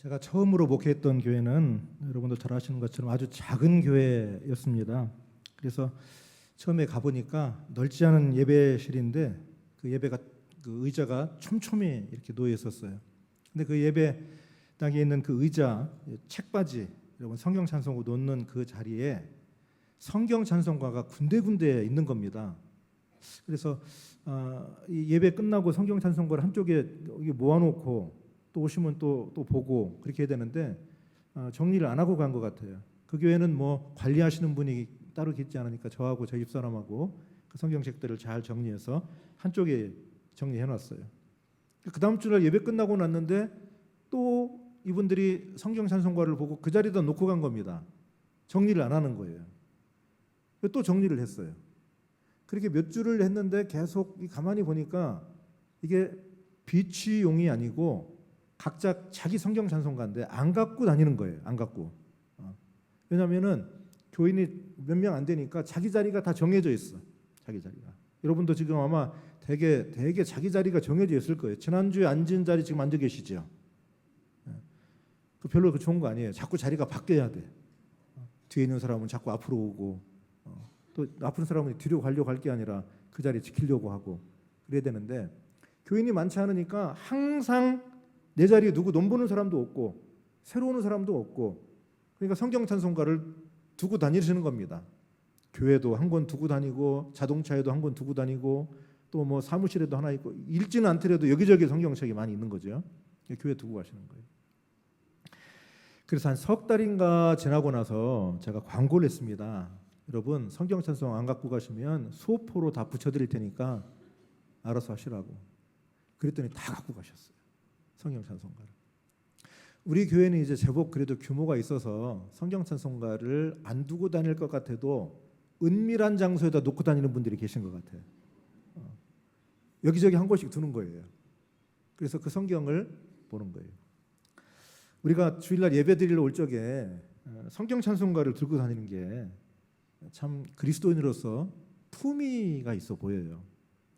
제가 처음으로 목회했던 교회는 여러분도 잘 아시는 것처럼 아주 작은 교회였습니다. 그래서 처음에 가보니까 넓지 않은 예배실인데 그 예배가 그 의자가 촘촘히 이렇게 놓여 있었어요. 근데 그 예배당에 있는 그 의자 책바지 여러분 성경 찬송을 놓는 그 자리에 성경 찬송가가 군데군데 있는 겁니다. 그래서 이 예배 끝나고 성경 찬송가를 한쪽에 모아놓고 또 오시면 또 보고 그렇게 해야 되는데 정리를 안 하고 간 것 같아요. 그 교회는 뭐 관리하시는 분이 따로 있지 않으니까 저하고 저희 집사람하고 그 성경책들을 잘 정리해서 한쪽에 정리해놨어요. 그 다음 주날 예배 끝나고 났는데 또 이분들이 성경 찬송가를 보고 그 자리에다 놓고 간 겁니다. 정리를 안 하는 거예요. 또 정리를 했어요. 그렇게 몇 주를 했는데 계속 가만히 보니까 이게 비취용이 아니고 각자 자기 성경 찬송가인데 안 갖고 다니는 거예요. 안 갖고. 왜냐하면은 교인이 몇 명 안 되니까 자기 자리가 다 정해져 있어. 자기 자리가. 여러분도 지금 아마 되게 자기 자리가 정해져 있을 거예요. 지난주에 앉은 자리 지금 앉아 계시죠. 그 별로 좋은 거 아니에요. 자꾸 자리가 바뀌어야 돼. 뒤에 있는 사람은 자꾸 앞으로 오고 또 앞으로 사람은 뒤로 가려고 할 게 아니라 그 자리 지키려고 하고 그래야 되는데 교인이 많지 않으니까 항상 내 자리에 누구 넘보는 사람도 없고 새로 오는 사람도 없고 그러니까 성경 찬송가를 두고 다니시는 겁니다. 교회도 한 권 두고 다니고 자동차에도 한 권 두고 다니고 또 뭐 사무실에도 하나 있고 읽지는 않더라도 여기저기 성경책이 많이 있는 거죠. 교회 두고 가시는 거예요. 그래서 한 석 달인가 지나고 나서 제가 광고를 했습니다. 여러분 성경 찬송 안 갖고 가시면 수호포로 다 붙여드릴 테니까 알아서 하시라고. 그랬더니 다 갖고 가셨어요. 성경 찬송가를. 우리 교회는 이제 제법 그래도 규모가 있어서 성경 찬송가를 안 두고 다닐 것 같아도 은밀한 장소에다 놓고 다니는 분들이 계신 것 같아요. 여기저기 한 곳씩 두는 거예요. 그래서 그 성경을 보는 거예요. 우리가 주일날 예배 드리러 올 적에 성경 찬송가를 들고 다니는 게 참 그리스도인으로서 품위가 있어 보여요.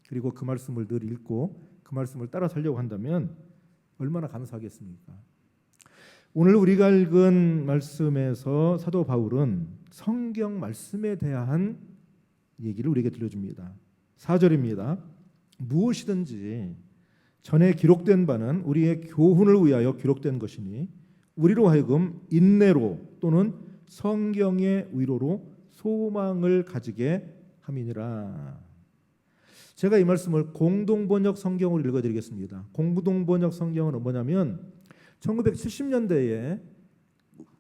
그리고 그 말씀을 늘 읽고 그 말씀을 따라 살려고 한다면 얼마나 감사하겠습니까? 오늘 우리가 읽은 말씀에서 사도 바울은 성경 말씀에 대한 얘기를 우리에게 들려줍니다. 4절입니다. 무엇이든지 전에 기록된 바는 우리의 교훈을 위하여 기록된 것이니 우리로 하여금 인내로 또는 성경의 위로로 소망을 가지게 함이니라. 제가 이 말씀을 공동번역 성경으로 읽어드리겠습니다. 공동번역 성경은 뭐냐면 1970년대에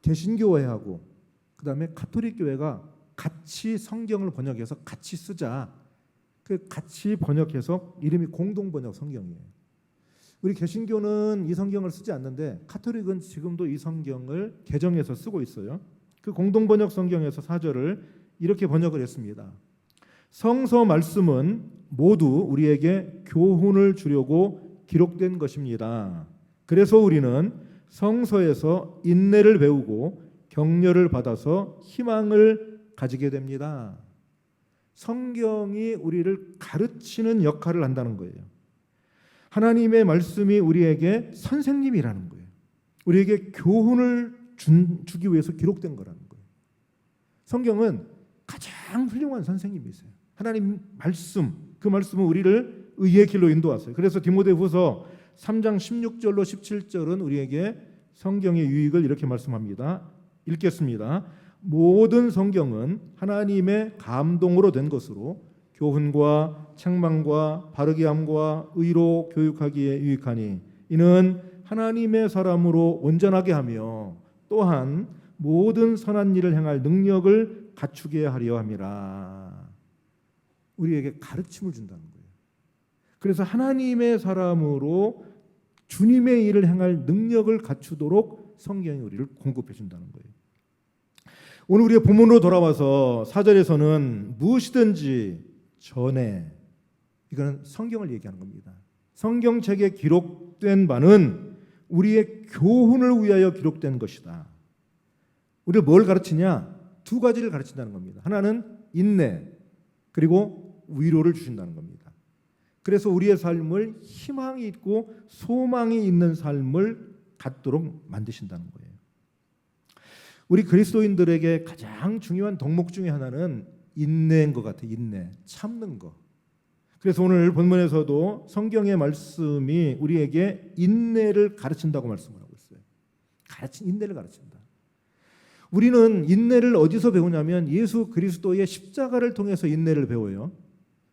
개신교회하고 그 다음에 가톨릭 교회가 같이 성경을 번역해서 같이 쓰자. 그 같이 번역해서 이름이 공동번역 성경이에요. 우리 개신교는 이 성경을 쓰지 않는데 가톨릭은 지금도 이 성경을 개정해서 쓰고 있어요. 그 공동번역 성경에서 4절을 이렇게 번역을 했습니다. 성서 말씀은 모두 우리에게 교훈을 주려고 기록된 것입니다. 그래서 우리는 성서에서 인내를 배우고 격려를 받아서 희망을 가지게 됩니다. 성경이 우리를 가르치는 역할을 한다는 거예요. 하나님의 말씀이 우리에게 선생님이라는 거예요. 우리에게 교훈을 주기 위해서 기록된 거라는 거예요. 성경은 가장 훌륭한 선생님이세요. 하나님 말씀, 그 말씀은 우리를 의의 길로 인도하세요. 그래서 디모데후서 3장 16절로 17절은 우리에게 성경의 유익을 이렇게 말씀합니다. 읽겠습니다. 모든 성경은 하나님의 감동으로 된 것으로 교훈과 책망과 바르게 함과 의로 교육하기에 유익하니 이는 하나님의 사람으로 온전하게 하며 또한 모든 선한 일을 행할 능력을 갖추게 하려 함이라. 우리에게 가르침을 준다는 거예요. 그래서 하나님의 사람으로 주님의 일을 행할 능력을 갖추도록 성경이 우리를 공급해 준다는 거예요. 오늘 우리의 본문으로 돌아와서 4절에서는 무엇이든지 전에, 이거는 성경을 얘기하는 겁니다. 성경책에 기록된 바는 우리의 교훈을 위하여 기록된 것이다. 우리를 뭘 가르치냐? 두 가지를 가르친다는 겁니다. 하나는 인내, 그리고 위로를 주신다는 겁니다. 그래서 우리의 삶을 희망이 있고 소망이 있는 삶을 갖도록 만드신다는 거예요. 우리 그리스도인들에게 가장 중요한 덕목 중에 하나는 인내인 것 같아요. 인내, 참는 거. 그래서 오늘 본문에서도 성경의 말씀이 우리에게 인내를 가르친다고 말씀을 하고 있어요. 인내를 가르친다. 우리는 인내를 어디서 배우냐면 예수 그리스도의 십자가를 통해서 인내를 배워요.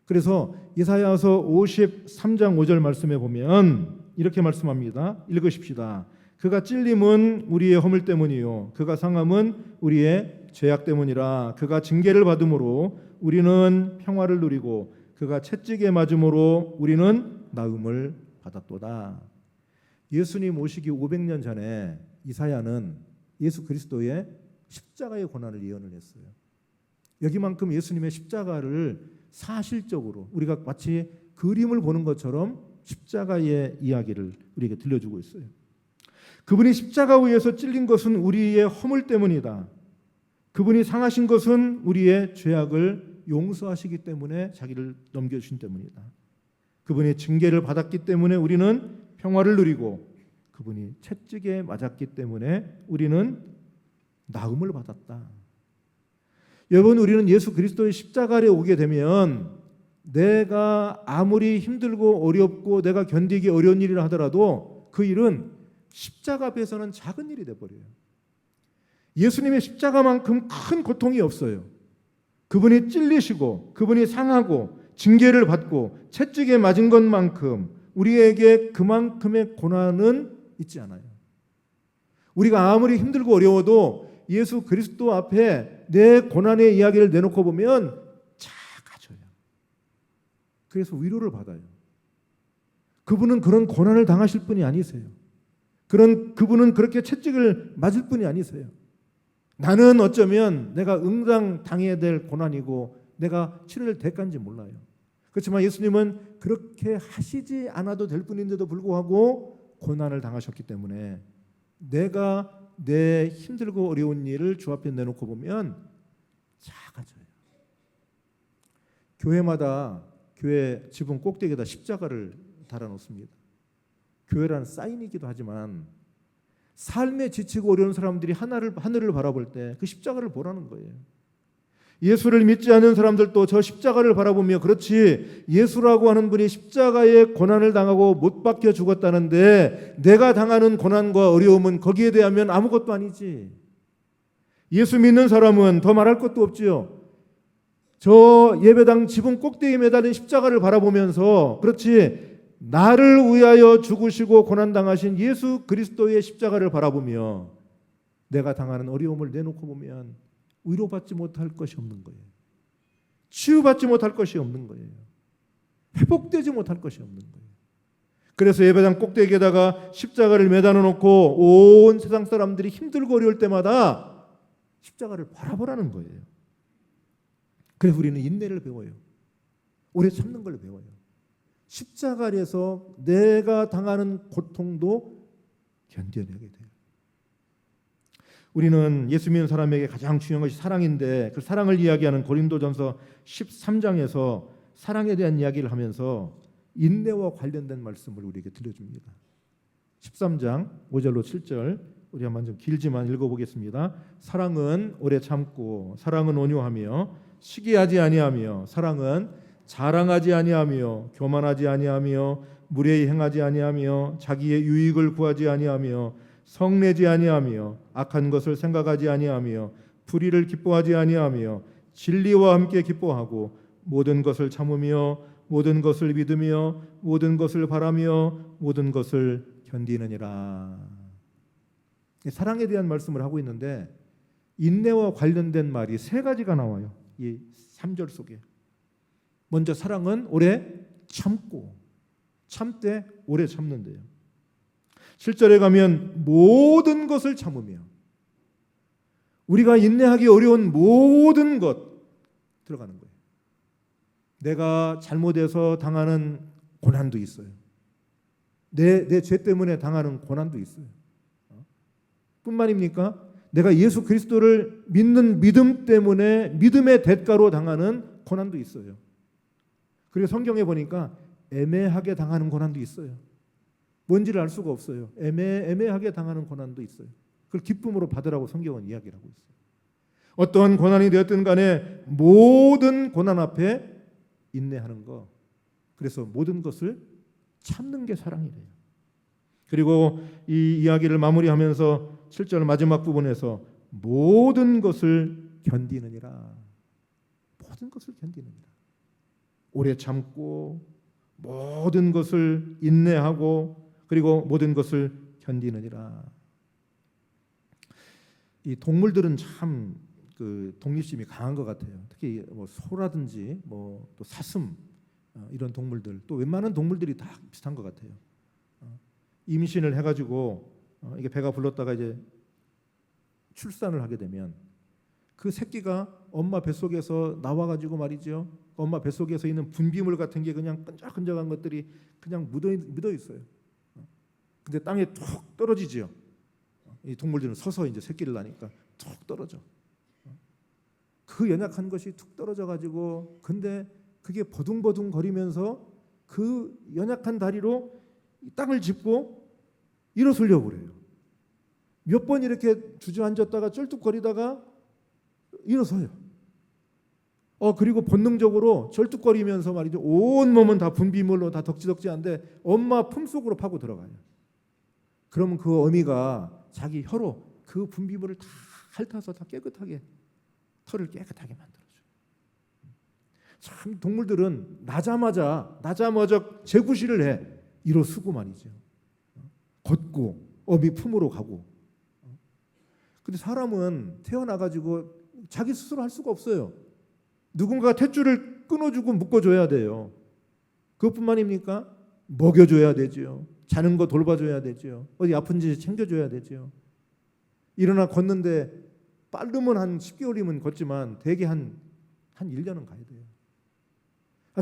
그래서 이사야서 53장 5절 말씀에 보면 이렇게 말씀합니다. 읽으십시다. 그가 찔림은 우리의 허물 때문이요 그가 상함은 우리의 죄악 때문이라. 그가 징계를 받음으로 우리는 평화를 누리고 그가 채찍에 맞음으로 우리는 나음을 받았도다. 예수님 오시기 500년 전에 이사야는 예수 그리스도의 십자가의 고난을 예언을 했어요. 여기만큼 예수님의 십자가를 사실적으로 우리가 마치 그림을 보는 것처럼 십자가의 이야기를 우리에게 들려주고 있어요. 그분이 십자가 위에서 찔린 것은 우리의 허물 때문이다. 그분이 상하신 것은 우리의 죄악을 용서하시기 때문에 자기를 넘겨주신 때문이다. 그분이 징계를 받았기 때문에 우리는 평화를 누리고 그분이 채찍에 맞았기 때문에 우리는 나음을 받았다. 여러분, 우리는 예수 그리스도의 십자가에 오게 되면 내가 아무리 힘들고 어렵고 내가 견디기 어려운 일이라 하더라도 그 일은 십자가 앞에서는 작은 일이 돼버려요. 예수님의 십자가만큼 큰 고통이 없어요. 그분이 찔리시고 그분이 상하고 징계를 받고 채찍에 맞은 것만큼 우리에게 그만큼의 고난은 있지 않아요. 우리가 아무리 힘들고 어려워도 예수 그리스도 앞에 내 고난의 이야기를 내놓고 보면 작아져요. 그래서 위로를 받아요. 그분은 그런 고난을 당하실 분이 아니세요. 그분은 그렇게 채찍을 맞을 분이 아니세요. 나는 어쩌면 내가 응당 당해야 될 고난이고 내가 치러야 될 대가인지 몰라요. 그렇지만 예수님은 그렇게 하시지 않아도 될 분인데도 불구하고 고난을 당하셨기 때문에 내가 내 힘들고 어려운 일을 주 앞에 내놓고 보면 작아져요. 교회마다 교회 지붕 꼭대기에다 십자가를 달아놓습니다. 교회라는 사인이기도 하지만 삶에 지치고 어려운 사람들이 하늘을 바라볼 때 그 십자가를 보라는 거예요. 예수를 믿지 않는 사람들도 저 십자가를 바라보며 그렇지 예수라고 하는 분이 십자가의 고난을 당하고 못 박혀 죽었다는데 내가 당하는 고난과 어려움은 거기에 대하면 아무것도 아니지. 예수 믿는 사람은 더 말할 것도 없지요. 저 예배당 지붕 꼭대기에 매달린 십자가를 바라보면서 그렇지 나를 위하여 죽으시고 고난당하신 예수 그리스도의 십자가를 바라보며 내가 당하는 어려움을 내놓고 보면 위로받지 못할 것이 없는 거예요. 치유받지 못할 것이 없는 거예요. 회복되지 못할 것이 없는 거예요. 그래서 예배당 꼭대기에다가 십자가를 매달아 놓고 온 세상 사람들이 힘들고 어려울 때마다 십자가를 바라보라는 거예요. 그래서 우리는 인내를 배워요. 오래 참는 걸 배워요. 십자가에서 내가 당하는 고통도 견뎌내게 돼요. 우리는 예수 믿는 사람에게 가장 중요한 것이 사랑인데 그 사랑을 이야기하는 고린도전서 13장에서 사랑에 대한 이야기를 하면서 인내와 관련된 말씀을 우리에게 들려줍니다. 13장 5절로 7절 우리 한번 좀 길지만 읽어보겠습니다. 사랑은 오래 참고 사랑은 온유하며 시기하지 아니하며 사랑은 자랑하지 아니하며 교만하지 아니하며 무례히 행하지 아니하며 자기의 유익을 구하지 아니하며 성내지 아니하며 악한 것을 생각하지 아니하며 불의를 기뻐하지 아니하며 진리와 함께 기뻐하고 모든 것을 참으며 모든 것을 믿으며 모든 것을 바라며 모든 것을 견디느니라. 사랑에 대한 말씀을 하고 있는데 인내와 관련된 말이 세 가지가 나와요. 이 3절 속에. 먼저 사랑은 오래 참고 참되 오래 참는데요. 7절에 가면 모든 것을 참으며 우리가 인내하기 어려운 모든 것 들어가는 거예요. 내가 잘못해서 당하는 고난도 있어요. 내 죄 때문에 당하는 고난도 있어요. 뿐만입니까? 내가 예수 그리스도를 믿는 믿음 때문에 믿음의 대가로 당하는 고난도 있어요. 그리고 성경에 보니까 애매하게 당하는 고난도 있어요. 뭔지를 알 수가 없어요. 애매하게 당하는 고난도 있어요. 그걸 기쁨으로 받으라고 성경은 이야기를 하고 있어요. 어떠한 고난이 되었든 간에 모든 고난 앞에 인내하는 거. 그래서 모든 것을 참는 게 사랑이래요. 그리고 이 이야기를 마무리하면서 7절 마지막 부분에서 모든 것을 견디느니라. 모든 것을 견디느니라. 오래 참고 모든 것을 인내하고 그리고 모든 것을 견디느니라. 이 동물들은 참 그 독립심이 강한 것 같아요. 특히 뭐 소라든지 뭐 또 사슴 이런 동물들 또 웬만한 동물들이 다 비슷한 것 같아요. 임신을 해가지고 이게 배가 불렀다가 이제 출산을 하게 되면 그 새끼가 엄마 뱃속에서 나와가지고 말이죠. 엄마 뱃속에서 있는 분비물 같은 게 그냥 끈적끈적한 것들이 그냥 묻어 있어요. 근데 땅에 툭 떨어지죠. 이 동물들은 서서 이제 새끼를 낳으니까 툭 떨어져. 그 연약한 것이 툭 떨어져가지고 근데 그게 버둥버둥 거리면서 그 연약한 다리로 땅을 짚고 일어서려고 그래요. 몇 번 이렇게 주저앉았다가 쩔뚝거리다가 일어서요. 그리고 본능적으로 절뚝거리면서 말이죠. 온 몸은 다 분비물로 다 덕지덕지한데 엄마 품속으로 파고 들어가요. 그러면 그 어미가 자기 혀로 그 분비물을 다 핥아서 다 깨끗하게 털을 깨끗하게 만들어줘요. 참 동물들은 나자마자 재구실을 해 일어서고 말이죠. 걷고 어미 품으로 가고. 근데 사람은 태어나가지고 자기 스스로 할 수가 없어요. 누군가 탯줄을 끊어주고 묶어줘야 돼요. 그것뿐만입니까? 먹여줘야 되죠. 자는 거 돌봐줘야 되죠. 어디 아픈지 챙겨줘야 되죠. 일어나 걷는데 빠르면 한 10개월이면 걷지만 대개 한 1년은 가야 돼요.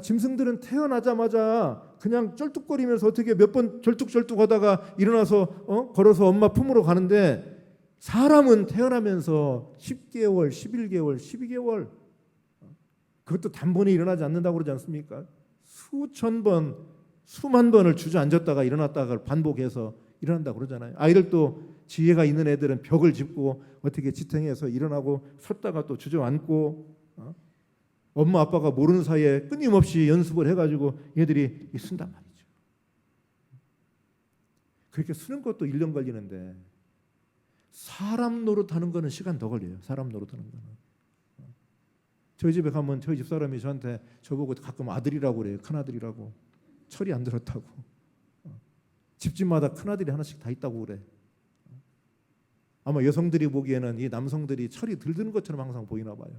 짐승들은 태어나자마자 그냥 쩔뚝거리면서 어떻게 몇 번 절뚝절뚝 하다가 일어나서 걸어서 엄마 품으로 가는데 사람은 태어나면서 10개월, 11개월, 12개월 그것도 단번에 일어나지 않는다고 그러지 않습니까? 수천 번, 수만 번을 주저앉았다가 일어났다가 반복해서 일어난다고 그러잖아요. 아이들도 지혜가 있는 애들은 벽을 짚고 어떻게 지탱해서 일어나고 섰다가 또 주저앉고 엄마 아빠가 모르는 사이에 끊임없이 연습을 해가지고 얘들이 쓴단 말이죠. 그렇게 쓰는 것도 1년 걸리는데 사람 노릇하는 거는 시간 더 걸려요. 사람 노릇하는 거는. 저희 집에 가면 저희 집 사람이 저한테 저보고 가끔 아들이라고 그래요. 큰아들이라고. 철이 안 들었다고. 집집마다 큰아들이 하나씩 다 있다고 그래. 아마 여성들이 보기에는 이 남성들이 철이 들드는 것처럼 항상 보이나 봐요.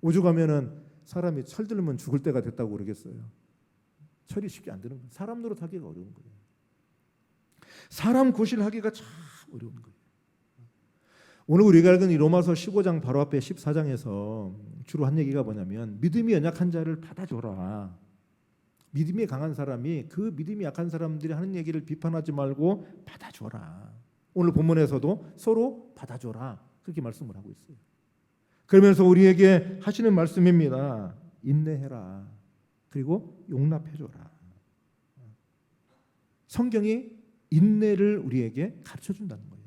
오죽하면은 사람이 철 들면 죽을 때가 됐다고 그러겠어요. 철이 쉽게 안 드는 거예요. 사람 노릇하기가 어려운 거예요. 사람 구실하기가 참 어려운 거예요. 오늘 우리가 읽은 이 로마서 15장 바로 앞에 14장에서 주로 한 얘기가 뭐냐면 믿음이 연약한 자를 받아줘라. 믿음이 강한 사람이 그 믿음이 약한 사람들이 하는 얘기를 비판하지 말고 받아줘라. 오늘 본문에서도 서로 받아줘라. 그렇게 말씀을 하고 있어요. 그러면서 우리에게 하시는 말씀입니다. 인내해라. 그리고 용납해줘라. 성경이 인내를 우리에게 가르쳐준다는 거예요.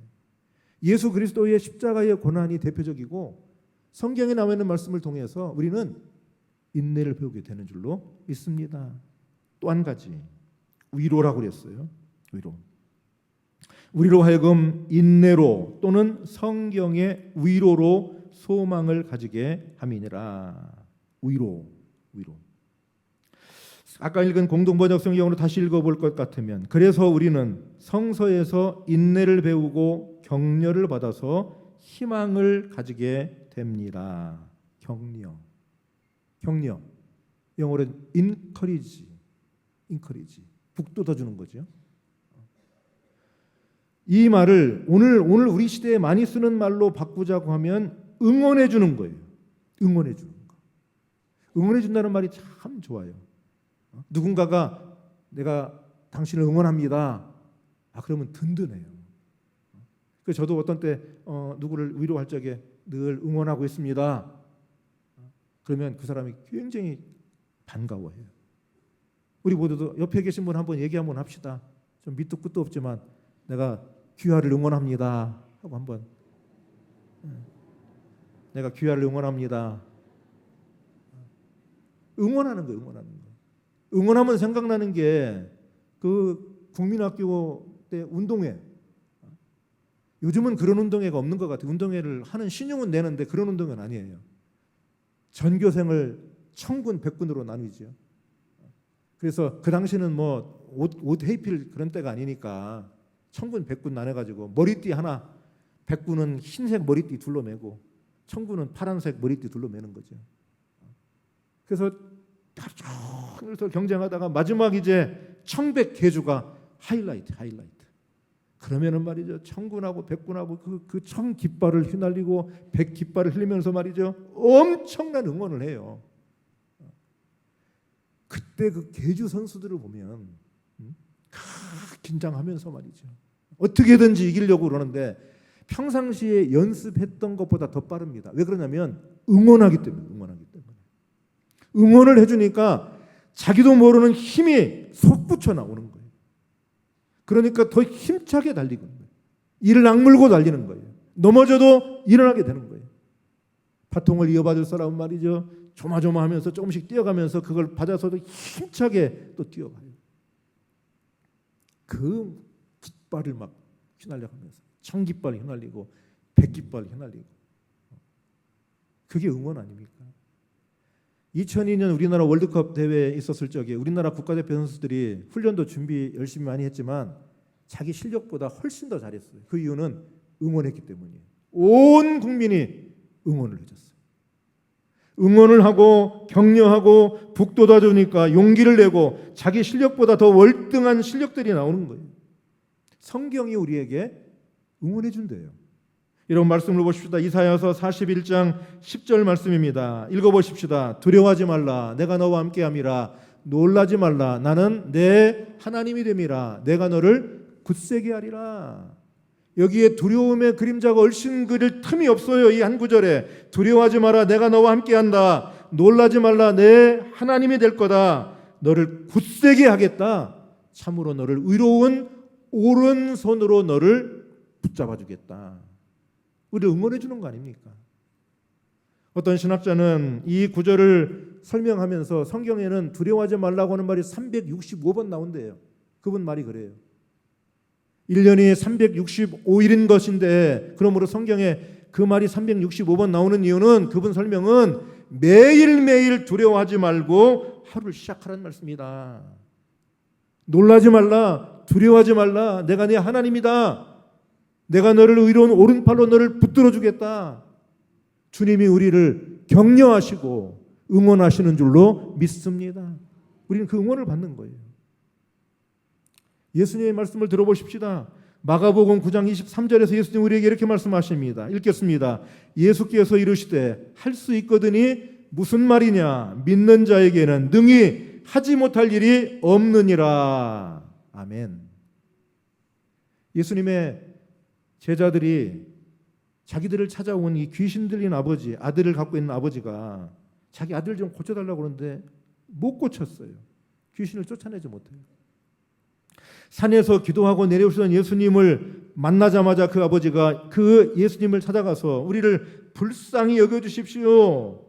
예수 그리스도의 십자가의 고난이 대표적이고 성경에 나와 있는 말씀을 통해서 우리는 인내를 배우게 되는 줄로 믿습니다. 또 한 가지 위로라고 그랬어요. 위로 하여금 인내로 또는 성경의 위로로 소망을 가지게 함이니라. 위로. 아까 읽은 공동번역 성경으로 다시 읽어볼 것 같으면 그래서 우리는 성서에서 인내를 배우고 격려를 받아서 희망을 가지게 됩니다. 격려. 영어로는 encourage. 북돋아주는 거죠. 이 말을 오늘 우리 시대에 많이 쓰는 말로 바꾸자고 하면 응원해 주는 거예요. 응원해 준다는 말이 참 좋아요. 누군가가 내가 당신을 응원합니다. 그러면 든든해요. 그래서 저도 어떤 때 누구를 위로할 적에 늘 응원하고 있습니다. 그러면 그 사람이 굉장히 반가워해요. 우리 모두도 옆에 계신 분 한번 얘기 한번 합시다. 좀 밑도 끝도 없지만 내가 귀하를 응원합니다 하고 한번, 내가 귀하를 응원합니다. 응원하는 거예요. 응원하는 거. 응원하면 생각나는 게 그 국민학교 때 운동회. 요즘은 그런 운동회가 없는 것 같아요. 운동회를 하는 신용은 내는데 그런 운동회는 아니에요. 전교생을 천군 백군으로 나누죠. 그래서 그 당시는 뭐 옷 헤이필 그런 때가 아니니까 천군 백군 나눠가지고 머리띠 하나, 백군은 흰색 머리띠 둘러매고 천군은 파란색 머리띠 둘러매는 거죠. 그래서 하루 종일 경쟁하다가 마지막 이제 청백계주가 하이라이트. 그러면은 말이죠, 청군하고 백군하고 그 청 깃발을 휘날리고 백 깃발을 흘리면서 말이죠, 엄청난 응원을 해요. 그때 그 계주 선수들을 보면 긴장하면서 말이죠, 어떻게든지 이기려고 그러는데 평상시에 연습했던 것보다 더 빠릅니다. 왜 그러냐면 응원하기 때문에. 응원을 해주니까 자기도 모르는 힘이 솟구쳐 나오는 거예요. 그러니까 더 힘차게 달리는 거예요. 이를 악물고 달리는 거예요. 넘어져도 일어나게 되는 거예요. 바통을 이어받을 사람은 말이죠, 조마조마하면서 조금씩 뛰어가면서 그걸 받아서도 힘차게 또 뛰어가요. 그 깃발을 막 휘날려가면서 청깃발이 휘날리고 백깃발이 휘날리고, 그게 응원 아닙니까? 2002년 우리나라 월드컵 대회에 있었을 적에 우리나라 국가대표 선수들이 훈련도 준비 열심히 많이 했지만 자기 실력보다 훨씬 더 잘했어요. 그 이유는 응원했기 때문이에요. 온 국민이 응원을 해줬어요. 응원을 하고 격려하고 북돋아 주니까 용기를 내고 자기 실력보다 더 월등한 실력들이 나오는 거예요. 성경이 우리에게 응원해 준대요. 이런 말씀을 보십시다. 이사야서 41장 10절 말씀입니다. 읽어보십시다. 두려워하지 말라. 내가 너와 함께함이라. 놀라지 말라. 나는 내 하나님이 됨이라. 내가 너를 굳세게 하리라. 여기에 두려움의 그림자가 얼씬그릴 틈이 없어요. 이 한 구절에 두려워하지 마라. 내가 너와 함께한다. 놀라지 말라. 내 하나님이 될 거다. 너를 굳세게 하겠다. 참으로 너를 의로운 오른손으로 너를 붙잡아 주겠다. 우리를 응원해 주는 거 아닙니까? 어떤 신학자는 이 구절을 설명하면서 성경에는 두려워하지 말라고 하는 말이 365번 나온대요. 그분 말이 그래요. 1년이 365일인 것인데 그러므로 성경에 그 말이 365번 나오는 이유는, 그분 설명은 매일매일 두려워하지 말고 하루를 시작하라는 말씀이다. 놀라지 말라. 두려워하지 말라. 내가 네 하나님이다. 내가 너를 의로운 오른팔로 너를 붙들어 주겠다. 주님이 우리를 격려하시고 응원하시는 줄로 믿습니다. 우리는 그 응원을 받는 거예요. 예수님의 말씀을 들어보십시다. 마가복음 9장 23절에서 예수님 우리에게 이렇게 말씀하십니다. 읽겠습니다. 예수께서 이르시되 할 수 있거든이 무슨 말이냐? 믿는 자에게는 능히 하지 못할 일이 없느니라. 아멘. 예수님의 제자들이 자기들을 찾아온 이 귀신 들린 아버지, 아들을 갖고 있는 아버지가 자기 아들 좀 고쳐달라고 그러는데 못 고쳤어요. 귀신을 쫓아내지 못해요. 산에서 기도하고 내려오시던 예수님을 만나자마자 그 아버지가 그 예수님을 찾아가서 우리를 불쌍히 여겨주십시오.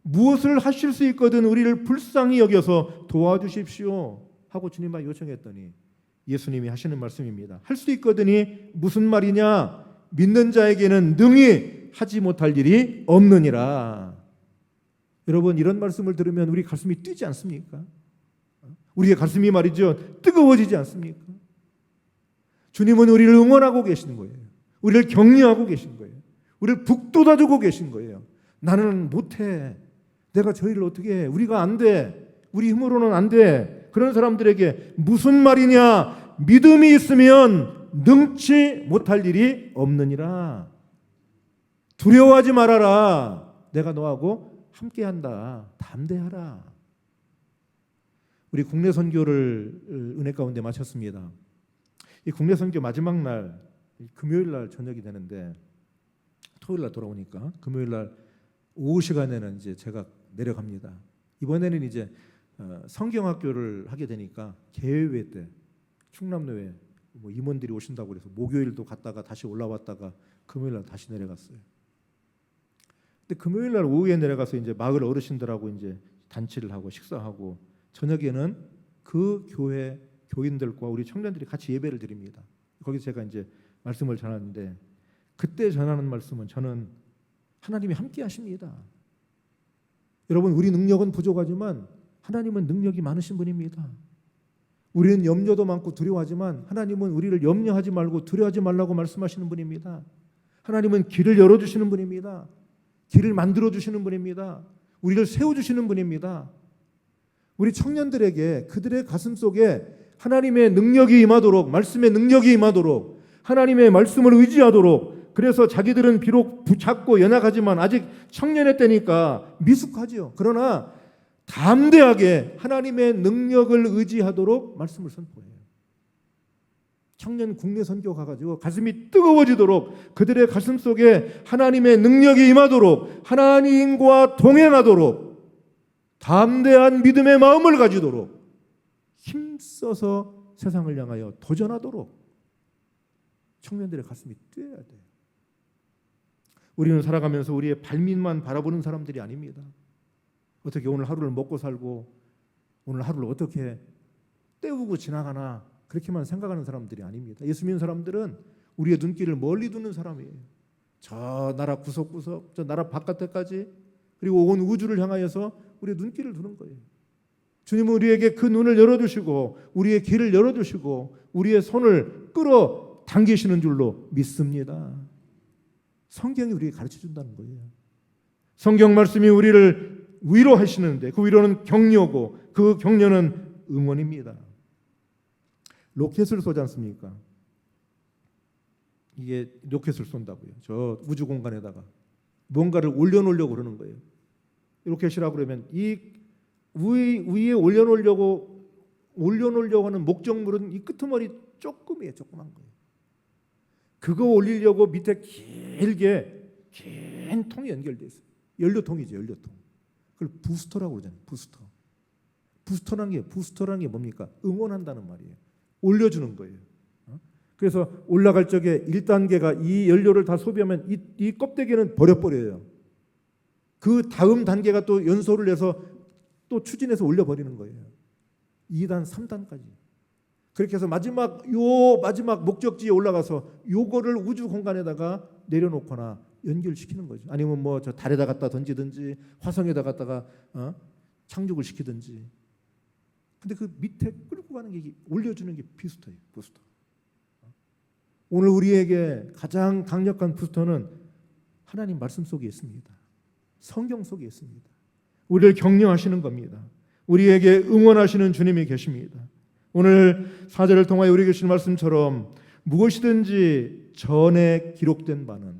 무엇을 하실 수 있거든 우리를 불쌍히 여겨서 도와주십시오 하고 주님께 요청했더니 예수님이 하시는 말씀입니다. 할 수 있거든이 무슨 말이냐? 믿는 자에게는 능히 하지 못할 일이 없느니라. 여러분, 이런 말씀을 들으면 우리 가슴이 뛰지 않습니까? 우리의 가슴이 말이죠, 뜨거워지지 않습니까? 주님은 우리를 응원하고 계신 거예요. 우리를 격려하고 계신 거예요. 우리를 북돋아주고 계신 거예요. 나는 못해. 내가 저 일을 어떻게 해? 우리가 안 돼. 우리 힘으로는 안 돼. 그런 사람들에게 무슨 말이냐? 믿음이 있으면 능치 못할 일이 없느니라. 두려워하지 말아라. 내가 너하고 함께한다. 담대하라. 우리 국내 선교를 은혜 가운데 마쳤습니다. 이 국내 선교 마지막 날 금요일 날 저녁이 되는데 토요일 날 돌아오니까 금요일 날 오후 시간에는 이제 제가 내려갑니다. 이번에는 이제 성경학교를 하게 되니까 개회회 때 충남로에 뭐 임원들이 오신다고 그래서 목요일도 갔다가 다시 올라왔다가 금요일 날 다시 내려갔어요. 근데 금요일 날 오후에 내려가서 이제 마을 어르신들하고 이제 단체를 하고 식사하고 저녁에는 그 교회 교인들과 우리 청년들이 같이 예배를 드립니다. 거기서 제가 이제 말씀을 전하는데 그때 전하는 말씀은 저는 하나님이 함께 하십니다. 여러분 우리 능력은 부족하지만 하나님은 능력이 많으신 분입니다. 우리는 염려도 많고 두려워하지만 하나님은 우리를 염려하지 말고 두려워하지 말라고 말씀하시는 분입니다. 하나님은 길을 열어주시는 분입니다. 길을 만들어주시는 분입니다. 우리를 세워주시는 분입니다. 우리 청년들에게 그들의 가슴 속에 하나님의 능력이 임하도록 말씀의 능력이 임하도록 하나님의 말씀을 의지하도록 그래서 자기들은 비록 작고 연약하지만 아직 청년의 때니까 미숙하지요. 그러나 담대하게 하나님의 능력을 의지하도록 말씀을 선포해요. 청년 국내 선교 가가지고 가슴이 뜨거워지도록 그들의 가슴 속에 하나님의 능력이 임하도록 하나님과 동행하도록 담대한 믿음의 마음을 가지도록 힘써서 세상을 향하여 도전하도록 청년들의 가슴이 뛰어야 돼요. 우리는 살아가면서 우리의 발밑만 바라보는 사람들이 아닙니다. 어떻게 오늘 하루를 먹고 살고 오늘 하루를 어떻게 때우고 지나가나 그렇게만 생각하는 사람들이 아닙니다. 예수 믿는 사람들은 우리의 눈길을 멀리 두는 사람이에요. 저 나라 구석구석 저 나라 바깥에까지 그리고 온 우주를 향하여서 우리의 눈길을 두는 거예요. 주님은 우리에게 그 눈을 열어주시고 우리의 길을 열어주시고 우리의 손을 끌어당기시는 줄로 믿습니다. 성경이 우리에게 가르쳐준다는 거예요. 성경 말씀이 우리를 위로하시는데 그 위로는 격려고 그 격려는 응원입니다. 로켓을 쏘지 않습니까? 이게 로켓을 쏜다고요. 저 우주 공간에다가 뭔가를 올려놓으려고 그러는 거예요. 로켓이라고 그러면 이 위에 올려놓으려고 하는 목적물은 이 끄트머리 조금이에요. 조그만 거예요. 그거 올리려고 밑에 길게 긴 통이 연결돼 있어요. 연료통이죠. 연료통. 그걸 부스터라고 그러잖아요. 부스터. 부스터라는 게 뭡니까? 응원한다는 말이에요. 올려주는 거예요. 그래서 올라갈 적에 1단계가 이 연료를 다 소비하면 이 껍데기는 버려버려요. 그 다음 단계가 또 연소를 해서 또 추진해서 올려버리는 거예요. 2단, 3단까지. 그렇게 해서 마지막 목적지에 올라가서 요거를 우주 공간에다가 내려놓거나 연결시키는 거죠. 아니면 뭐 저 달에다 갖다 던지든지 화성에다 갖다가 착륙을 시키든지. 근데 그 밑에 끌고 가는 게 올려주는 게 부스터예요. 부스터. 오늘 우리에게 가장 강력한 부스터는 하나님 말씀 속에 있습니다. 성경 속에 있습니다. 우리를 격려하시는 겁니다. 우리에게 응원하시는 주님이 계십니다. 오늘 4절을 통하여 우리에게 주신 말씀처럼 무엇이든지 전에 기록된 바는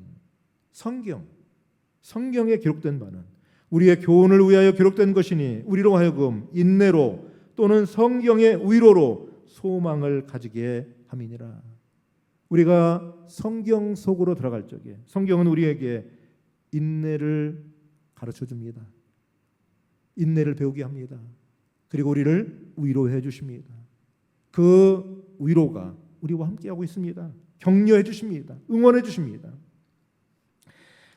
성경에 기록된 바는 우리의 교훈을 위하여 기록된 것이니 우리로 하여금 인내로 또는 성경의 위로로 소망을 가지게 함이니라. 우리가 성경 속으로 들어갈 적에 성경은 우리에게 인내를 가르쳐 줍니다. 인내를 배우게 합니다. 그리고 우리를 위로해 주십니다. 그 위로가 우리와 함께하고 있습니다. 격려해 주십니다. 응원해 주십니다.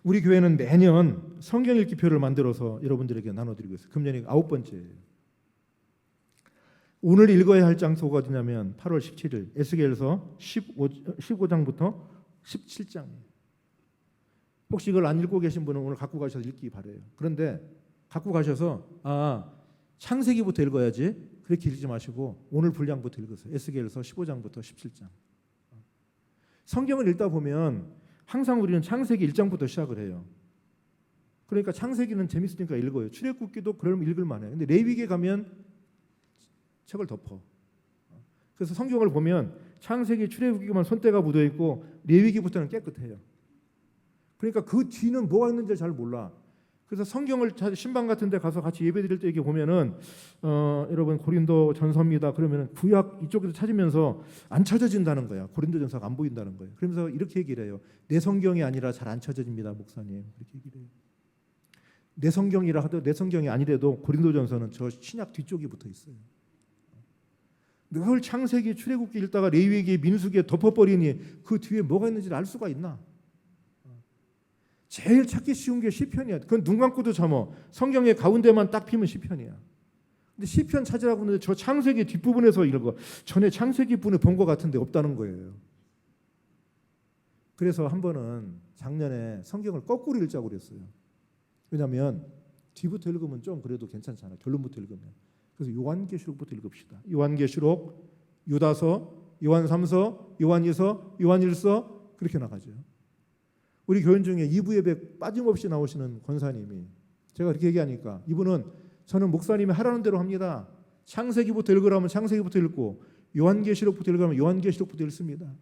우리 교회는 매년 성경 읽기표를 만들어서 여러분들에게 나눠드리고 있어요. 금년이 9번째예요. 오늘 읽어야 할 장소가 어디냐면 8월 17일 에스겔서 15장부터 17장이에요. 혹시 이걸 안 읽고 계신 분은 오늘 갖고 가셔서 읽기 바라요. 그런데 갖고 가셔서 창세기부터 읽어야지 그렇게 읽지 마시고 오늘 분량부터 읽으세요. 에스겔서 15장부터 17장. 성경을 읽다 보면 항상 우리는 창세기 1장부터 시작을 해요. 그러니까 창세기는 재밌으니까 읽어요. 출애굽기도 그러면 읽을 만해요. 근데 레위기에 가면 책을 덮어. 그래서 성경을 보면 창세기, 출애굽기만 손때가 묻어 있고 레위기부터는 깨끗해요. 그러니까 그 뒤는 뭐가 있는지 잘 몰라. 그래서 성경을 신방 같은 데 가서 같이 예배드릴 때 이렇게 보면은 여러분 고린도 전서입니다. 그러면은 구약 이쪽에서 찾으면서 안 찾아진다는 거야. 고린도 전서가 안 보인다는 거예요. 그러면서 이렇게 얘기를 해요. 내 성경이 아니라 잘 안 찾아집니다, 목사님. 이렇게 얘기를 해요. 내 성경이라 하도 내 성경이 아니래도 고린도전서는 저 신약 뒤쪽에 붙어 있어요. 늘 창세기, 출애굽기 읽다가 레위기, 민수기에 덮어버리니 그 뒤에 뭐가 있는지를 알 수가 있나? 제일 찾기 쉬운 게 시편이야. 그건 눈 감고도 참어. 성경의 가운데만 딱 피면 시편이야. 근데 시편 찾으라고 하는데 저 창세기 뒷부분에서 읽어. 전에 창세기 부분에 본 것 같은데 없다는 거예요. 그래서 한 번은 작년에 성경을 거꾸로 읽자고 그랬어요. 왜냐하면 뒤부터 읽으면 좀 그래도 괜찮잖아. 결론부터 읽으면. 그래서 요한계시록부터 읽읍시다. 요한계시록, 유다서, 요한3서, 요한2서, 요한1서 그렇게 나가죠. 우리 교인 중에 2부 예배 빠짐없이 나오시는 권사님이 제가 그렇게 얘기하니까 이분은 저는 목사님이 하라는 대로 합니다. 창세기부터 읽으라면 창세기부터 읽고 요한계시록부터 읽으라면 요한계시록부터 읽습니다.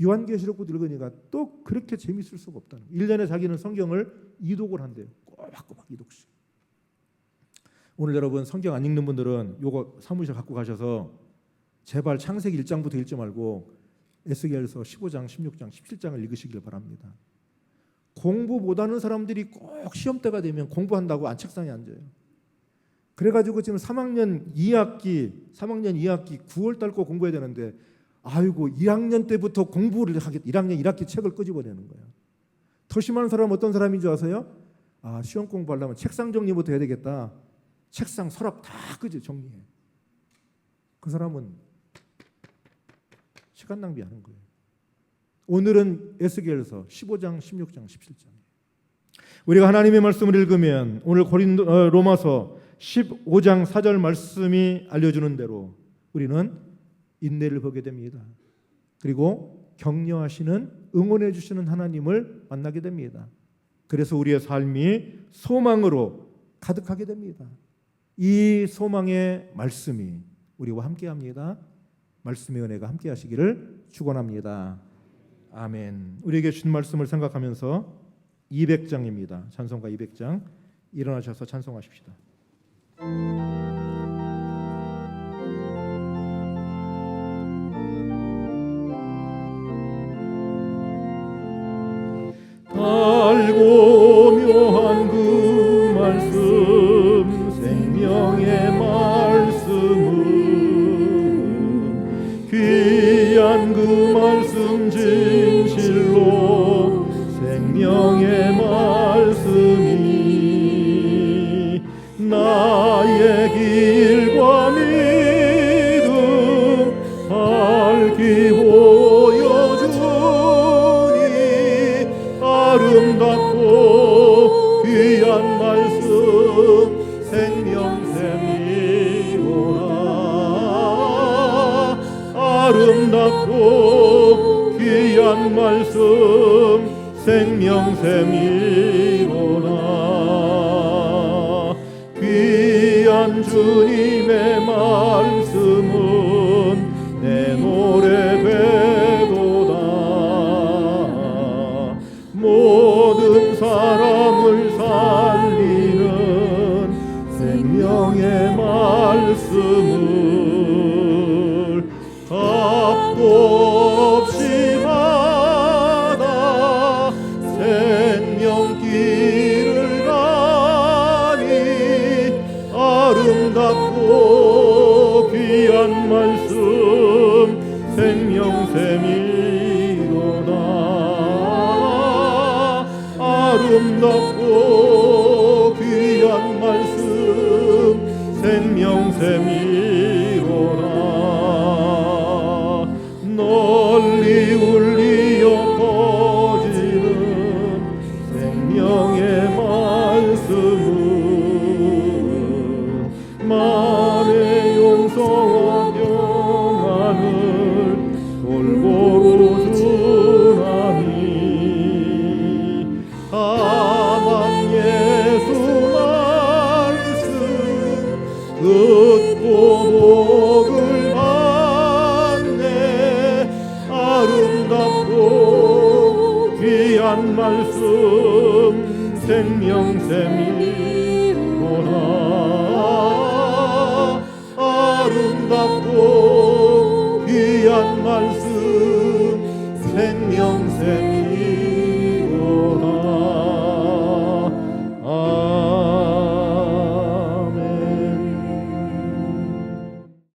요한계시록부터 읽으니까 또 그렇게 재밌을 수가 없다는 거예요. 1년에 자기는 성경을 2독을 한대요. 꼬박꼬박 2독씩. 오늘 여러분 성경 안 읽는 분들은 요거 사무실 갖고 가셔서 제발 창세기 1장부터 읽지 말고 에스겔서 15장, 16장, 17장을 읽으시길 바랍니다. 공부 못하는 사람들이 꼭 시험 때가 되면 공부한다고 안 책상에 앉아요. 그래가지고 지금 3학년 2학기 9월 달 거 공부해야 되는데 아이고 1학년 때부터 공부를 하겠다. 1학년 1학기 책을 끄집어내는 거예요. 더 심한 사람은 어떤 사람인 줄 아세요? 아, 시험 공부하려면 책상 정리부터 해야 되겠다. 책상 서랍 다 끄지 정리해. 그 사람은 시간 낭비하는 거예요. 오늘은 에스겔서 15장, 16장, 17장. 우리가 하나님의 말씀을 읽으면 오늘 로마서 15장 4절 말씀이 알려주는 대로 우리는 인내를 보게 됩니다. 그리고 격려하시는 응원해 주시는 하나님을 만나게 됩니다. 그래서 우리의 삶이 소망으로 가득하게 됩니다. 이 소망의 말씀이 우리와 함께합니다. 말씀의 은혜가 함께하시기를 축원합니다. 아멘. 우리에게 주신 말씀을 생각하면서 200장입니다. 찬송가 200장 일어나셔서 찬송하십시다. 달고 묘한 그 말씀 생명의 말씀은 귀한 그 말씀 진실로 생명의 말씀이 나의 길과 믿음 밝히 보여주니 아름답고 귀한 말씀 생명샘이로라. 아름답고 귀한 말씀 생명샘이로라. 귀한 주님의 말씀은 내 노래 되도다. 모든 사람을 살리는 생명의 말씀을 값도 없이 받아 생명길을 가니 아름답고 귀한 말씀 생명샘이로다. 아름답고 귀한 말씀 생명샘이로라. 널리 울리어 퍼지는 생명의 말씀은 만의 용서와 평안을 골고루 주나니 다만 예수 말씀 듣고 복을 받네. 아름답고 귀한 말씀 생명샘이